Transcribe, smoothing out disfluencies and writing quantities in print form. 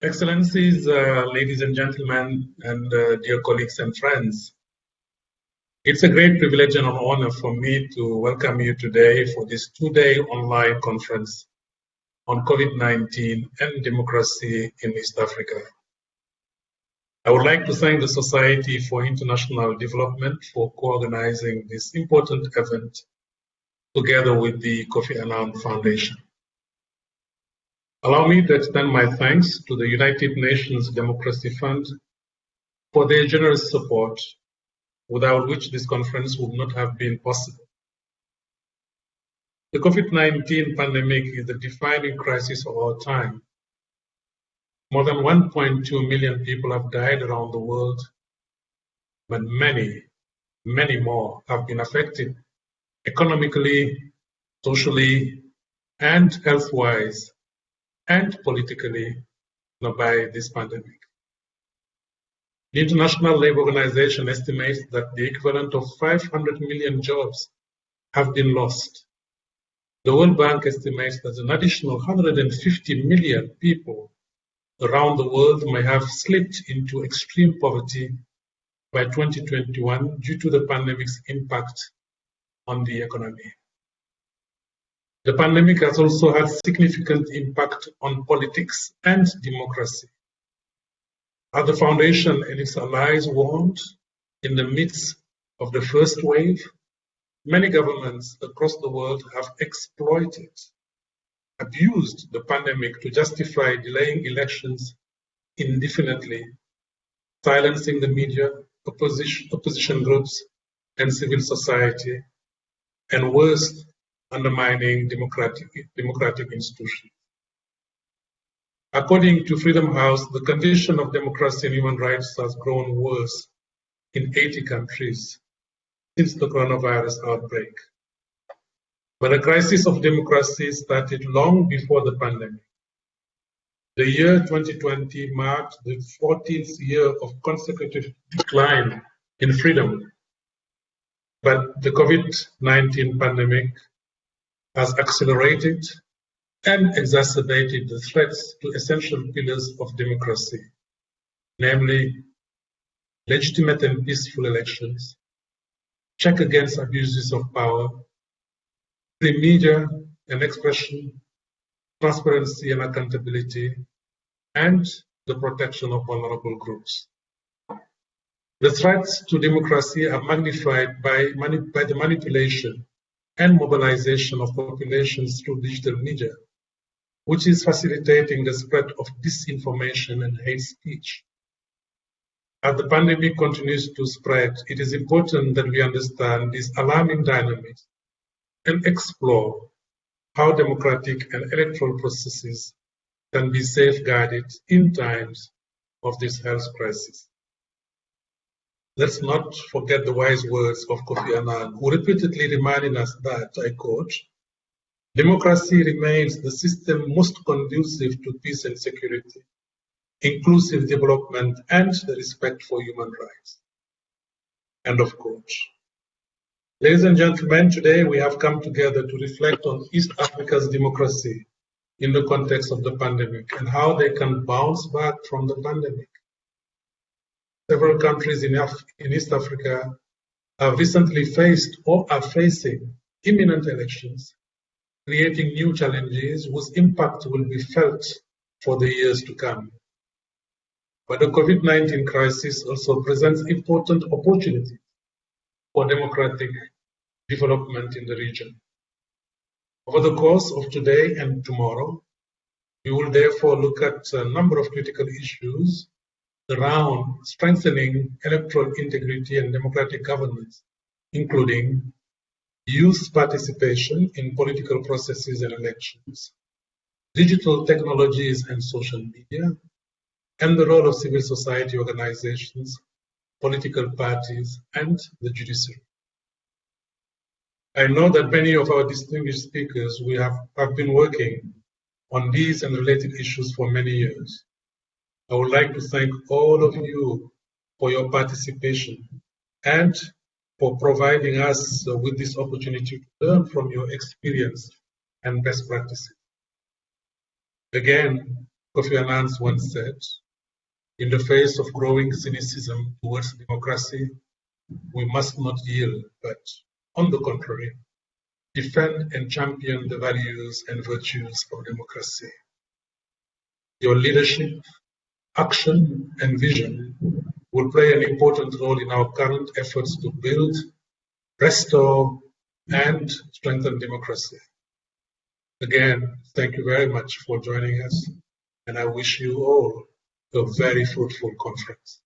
Excellencies, ladies and gentlemen, and dear colleagues and friends, it's a great privilege and an honor for me to welcome you today for this two-day online conference on COVID-19 and democracy in East Africa. I would like to thank the Society for International Development for co-organizing this important event together with the Kofi Annan Foundation. Allow me to extend my thanks to the United Nations Democracy Fund for their generous support, without which this conference would not have been possible. The COVID-19 pandemic is the defining crisis of our time. More than 1.2 million people have died around the world, but many, many more have been affected economically, socially, and health-wise, and politically by this pandemic. The International Labour Organization estimates that the equivalent of 500 million jobs have been lost. The World Bank estimates that an additional 150 million people around the world may have slipped into extreme poverty by 2021 due to the pandemic's impact on the economy. The pandemic has also had significant impact on politics and democracy. As the Foundation and its allies warned, in the midst of the first wave, many governments across the world have exploited, abused the pandemic to justify delaying elections indefinitely, silencing the media, opposition groups, and civil society, and worse, undermining democratic institutions. According to Freedom House, the condition of democracy and human rights has grown worse in 80 countries since the coronavirus outbreak. But the crisis of democracy started long before the pandemic. The year 2020 marked the 14th year of consecutive decline in freedom. But the COVID-19 pandemic has accelerated and exacerbated the threats to essential pillars of democracy, namely legitimate and peaceful elections, check against abuses of power, free media and expression, transparency and accountability, and the protection of vulnerable groups. The threats to democracy are magnified by the manipulation and mobilization of populations through digital media, which is facilitating the spread of disinformation and hate speech. As the pandemic continues to spread, it is important that we understand these alarming dynamics and explore how democratic and electoral processes can be safeguarded in times of this health crisis. Let's not forget the wise words of Kofi Annan, who repeatedly reminded us that, I quote, "Democracy remains the system most conducive to peace and security, inclusive development, and the respect for human rights." End of quote. Ladies and gentlemen, today we have come together to reflect on East Africa's democracy in the context of the pandemic and how they can bounce back from the pandemic. Several countries in East Africa have recently faced or are facing imminent elections, creating new challenges whose impact will be felt for the years to come. But the COVID-19 crisis also presents important opportunities for democratic development in the region. Over the course of today and tomorrow, we will therefore look at a number of critical issues around strengthening electoral integrity and democratic governance, including youth participation in political processes and elections, digital technologies and social media, and the role of civil society organizations, political parties, and the judiciary. I know that many of our distinguished speakers have been working on these and related issues for many years. I would like to thank all of you for your participation and for providing us with this opportunity to learn from your experience and best practices. Again, Kofi Annan once said, in the face of growing cynicism towards democracy, we must not yield, but on the contrary, defend and champion the values and virtues of democracy. Your leadership, action, and vision will play an important role in our current efforts to build, restore, and strengthen democracy. Again, thank you very much for joining us, and I wish you all a very fruitful conference.